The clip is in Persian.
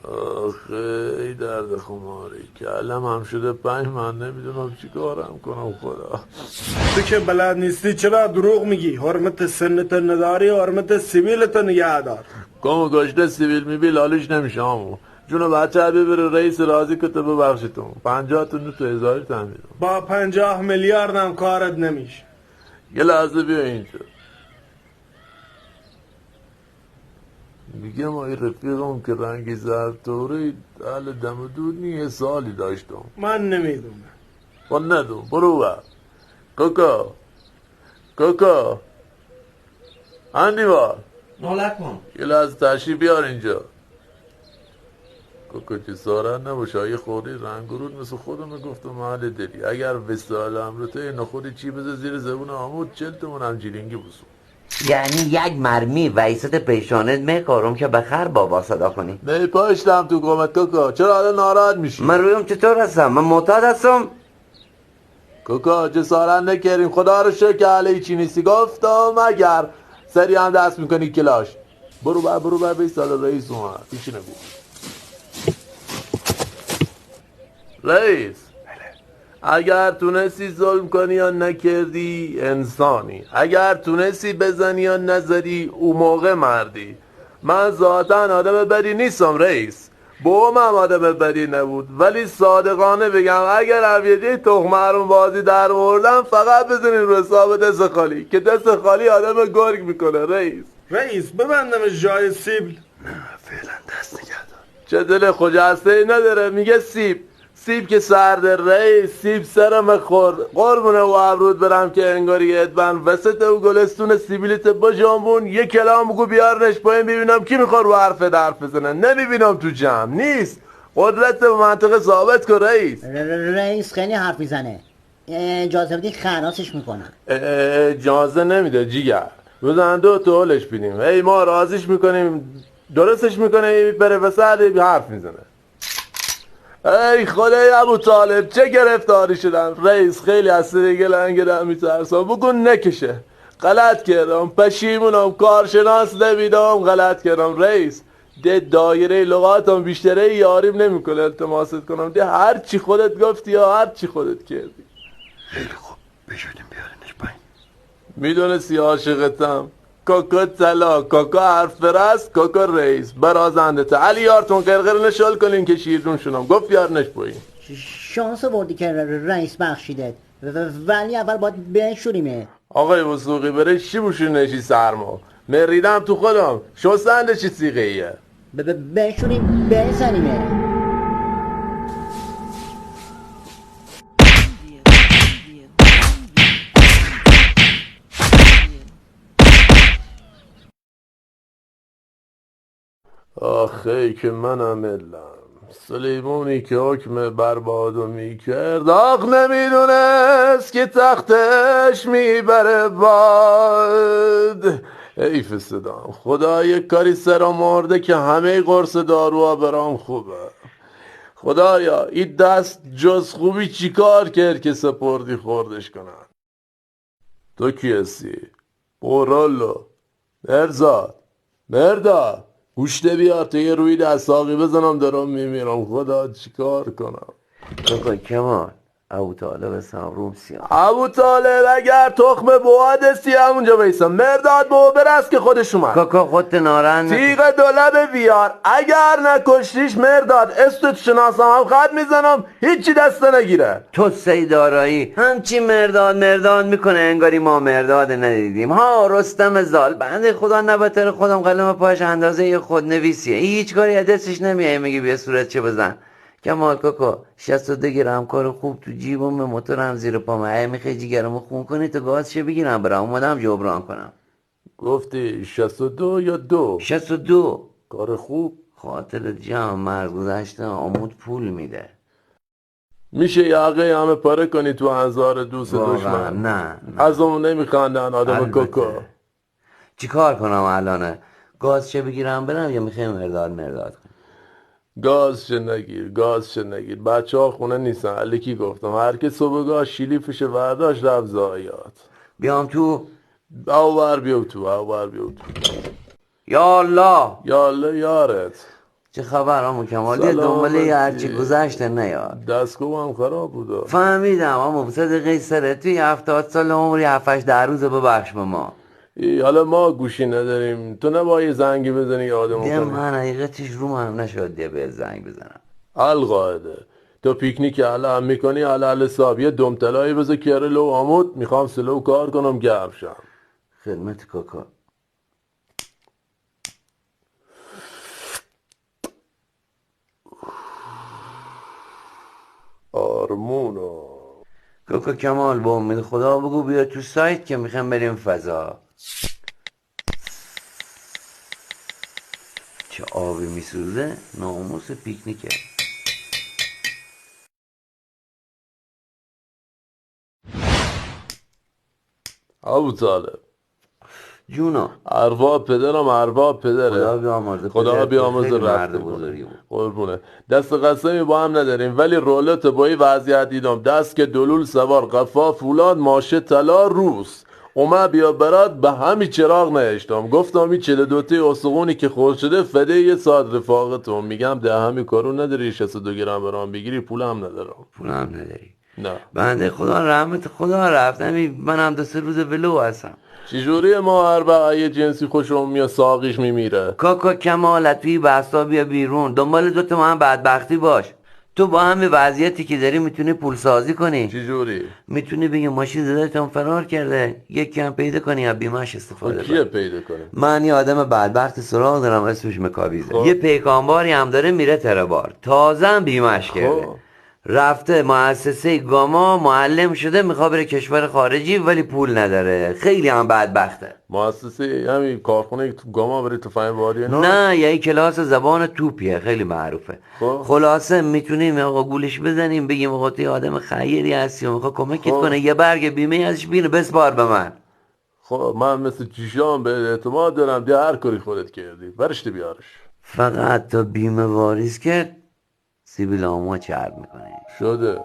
آخه ای درد خماری کلم هم شده 5 من نمیدونم چی کارم کنم خدا. تو که بلد نیستی چرا دروغ میگی؟ حرمت سنت نداری، حرمت سیویلت نگه دار. کامو گاشته سیویل میبی لالش نمیشه همون جونو بچه ببره رئیس راضی که تو ببخشیتون 50 تا تو هزاری تمیدون با 50 میلیارد هم کارت نمیشه. یه لحظه بیا اینجا. میگم آی رفیقم که رنگی زرطوری اهل دم دود یه سالی داشتم. من نمیدونم. و ندون برو بر کوکا کوکا اندیوار نولت کن. یه لحظه تشریف بیار اینجا. کوکا چه سارن نباشه یه خوری رنگورود مثل خودم گفتم محل دلی اگر وستال امروته نخوری چی بذار زیر زبون آمود 40 تومن هم جیرینگی بسو. یعنی یک مرمی ویست پیشانت میکارم که بخیر بابا صدا کنی. می پاشتم تو قومت کوکا چرا حالا ناراحت میشی؟ من رویم چطور هستم؟ من معتاد هستم. کوکا جسارت نکردیم خدا رو شکر که علی چی نیستی گفتم اگر سری هم دست میکنی کلاش برو بر به سال رئیس اومد هیچی نگو. رئیس اگر تونستی ظلم کنی یا نکردی انسانی، اگر تونستی بزنی یا نزدی او موقع مردی. من ذاتا آدم بدی نیستم رئیس، بوم هم آدم بدی نبود، ولی صادقانه بگم اگر اویدی تخمرون بازی در آوردم فقط بزنین رو حساب دست خالی که دست خالی آدم گرگ میکنه. رئیس ببندم جای سیبل. نه فعلا دست نگردم. چه دل خجسته نداره میگه سیب که سرده رئیس سیب سرم خورد قربونه و عبرود برم که انگاری ادبن وسط و گلستون سیبیلیت با جامبون یه کلام بگو بیارنش پایین ببینم کی میخواد رو حرف درف بزنه. نمیبینم تو جمع نیست. قدرت و منطقه ثابت کن رئیس. رئیس خیلی حرف میزنه، اجازه بدی خلاصش میکنم. اجازه نمیده جیگر بزن دو تولش بینیم ای ما رازیش میکنیم درستش میکنه میپره وسط حرف میزنه. ای خدای ابو طالب چه گرفتاری شدم رئیس خیلی از سریگه لنگرم میترسم بگون نکشه غلط کردم پشیمونم کارشناس نمیدم غلط کردم رئیس ده دایره لغاتم بیشتره یاریم نمیکنه التماست کنم ده هر چی خودت گفتی یا هر چی خودت کردی. خیلی خوب بشودیم بیارینش پایین. میدونستی عاشقتم کوکو طلا کوکو حرف فرست کوکو رئیس برازنده تا علی یارتون قرقر نشال کنین که شیرون شونم گفت بیارنش پایین. شانس بردی که رئیس بخشیدت، ولی اول باید بشوریمه. آقای وثوقی بره چی بوشون نشی سرما مریدم تو خودم شستنده چی سیغه ایه بشوریم بزنیمه. آخه که منم علم سلیمونی که حکم بربادو میکرد آق نمیدونست که تختش میبره باد. حیف صدام خدا یک کاری سرم مرده که همه قرص داروها برام خوبه. خدایا این دست جز خوبی چیکار کرد که سپردی خوردش کنن. تو کی هستی؟ بورالو مرداد گوشته بیار تا یه روی دستاقی بزنم دارم میمیرم خدا چیکار کنم. بکن کمال ابو طالب سامروم سیام. ابو طالب اگر تخم بواد هستی همونجا بیسم مرداد بابا برست که خودش اومد. کاکا خودت نارن تیغ دولب بیار اگر نکشتیش مرداد استوت شناسم هم خط میزنم هیچی دسته نگیره. تو سیدارایی همچی مرداد میکنه انگاری ما مرداد ندیدیم. ها رستم زال بنده خدا نبتر خودم قلم پاش اندازه یه خود نویسیه هیچ کاری از دستش نمیای میگی بیا صورت چه بزن. کمال کاکا 62 گرم کار خوب تو جیبم موتورم زیر پام ای میخوای جیگرمو خون کنی تو گازشه بگیرم برام اومدم جبران کنم. گفتی 62 یا 2؟ 62 کار خوب خاطر جمع مرگذشته آمود پول میده. میشه یقه همه پاره کنی تو انظار دوست دشمن. نه از اون نمیخواندن آدم کوکو. چی کار کنم الانه گاز چه بگیرم برم یا میخوای مرداد کنم؟ گاز نگیر بچه ها خونه نیستن الکی گفتم هر که صبحگاه شیلیفش ورداش رفت زایات. بیام تو اوور بیو تو یا الله یارت چه خبر عمو کمال؟ یه سلامتی. دنباله یه هرچی گذشته نیاد. دستگاه هم خراب بود. فهمیدم عمو، صدقه سره توی 70 سال عمری 7 10 روز ببخش به ما. حالا ما گوشی نداریم، تو نباید یه زنگی بزنی یادمون دیگه کنی. من حقیقتش رو هم نشد دیگه به زنگ بزنم. القاعده تو پیکنیک علم میکنی علل حساب یه دمتلایی بذار کره لو آمود، میخوام سلو کار کنم گرم شم. خدمت کاکا. آرمونو کاکا کمال با امید خدا بگو بیا تو سایت که میخوام بریم فضا. چه آبی میسوزه، ناموس پیکنیکه. ابو طالب، جونا. ارباب پدرم ارباب پدره. خدا بیامرزه. خدا بیامرزه. خیلی مرد رفته بزرگی بود. قربونه. دست قسمی با هم نداریم، ولی رولت با این وضعیت دیدم، دست که دلول سوار قفا فولاد ماشه طلا روس اومد بیا برات به همین چراغ نهشتم، گفتم این 42 تی استخونی که خورد شده فده یه ساعت رفاقتون، میگم ده همین کارو نداری 62 گرم برام بگیری، پولم ندارم. پولم نداری؟ نه. بنده خدا رحمت خدا رفتم، منم 2 3 روز ولو هستم. چجوری ما هر وقت یه جنسی خوشم میاد ساقیش میمیره؟ کاکا کمال توی بستا بیا بیرون، دنبال 2 تا من بدبختی باش. تو با همین وضعیتی که داری میتونی پول سازی کنی. چجوری؟ میتونی بگی ماشین داداشم فرار کرده، یکی هم پیدا کنی یا بیمه‌اش استفاده کیه کنی. پیدا کنیم؟ من یه آدم بدبخت سراغ دارم اسمش مکاویزه. خب. یه پیکانباری هم داره میره تربار، تازه هم بیمه‌اش کرده. خب. رفته مؤسسه گاما معلم شده، میخواد بره کشور خارجی ولی پول نداره، خیلی هم بدبخته. مؤسسه همین کارخونه که تو گاما بری تفنگ باری نه یه کلاس زبان توپیه، خیلی معروفه. خب. خلاصه میتونیم آقا گولش بزنیم، بگیم آقا تو آدم خیری هستی و میخواد کمکت خب. کنه، یه برگ بیمه ازش بینه بسپار به من. خب من مثل چیشان به اعتماد دارم، دیگه هر کاری خودت کردی برشت بیارش. فقط تا بیمه واریز کرد سیبیل آما چرب میکنه. شده.